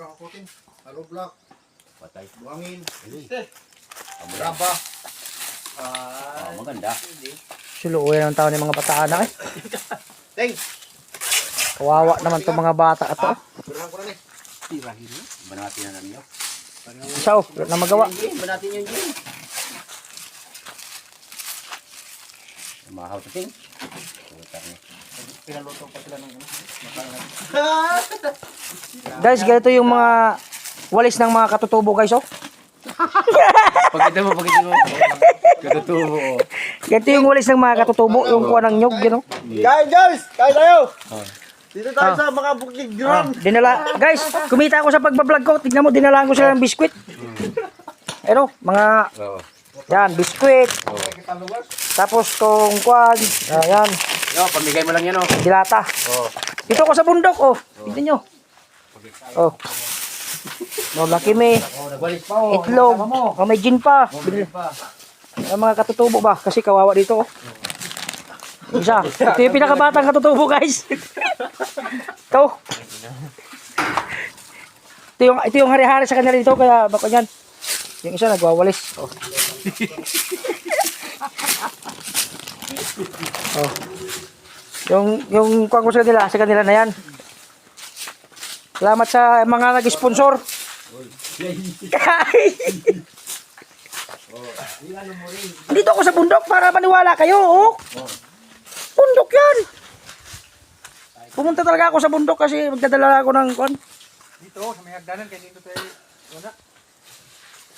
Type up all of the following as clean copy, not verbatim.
kakakutin. Halo block. Patay. Buhangin. Braba. Maganda. Suluyan ang tao ng mga bata na eh. Teng. Kawawa naman itong mga bata ito. Birahan ko na ni. Tirahin mo. Banatin na namin yun. Isa oh, wala na magawa. Banatin yung gin. Mahaw sa ting. Pinaluto pa sila ng Guys, ganito yung mga walis ng mga katutubo guys oh. Pagkita mo. Katutubo. Ganito yung walis ng mga katutubo, yung kuha ng nyog, you know. Guys! Kain tayo! Dito tayo sa mga bukid drum. Dinala, guys, kumita ako sa pagbablog ko. Tignan mo, dinalaan ko sila ng biskwit. Ano, mga, yan, biskwit. Tapos tong kuhan, yan, Yo, pamigay mo lang yan, oh. dilata. Dito ako sa bundok, oh. Tignan nyo. Oh. No, laki may Nagwalis pa, oh. itlog. Oh, may gin pa. Ang mga katutubo ba? Kasi kawawa dito, oh. Isa. Ito yung pinakabatang katutubo, guys. Ito. Ito yung hari-hari sa kanila dito, kaya baka yan. Yung isa nagwawalis. Oh. Oh. Yung kuwan ko sa kanila na yan. Salamat sa mga nag-sponsor. Dito ako sa bundok para maniwala kayo, oh. Bundok yan. Pumunta talaga ako sa bundok kasi magdadala ako ng kuwan. Dito, sa may hagdanan. Kaya dito tayo. Wala.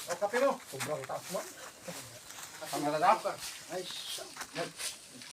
O, kape mo. Sobrang taas mo. Ang malalap. Ay,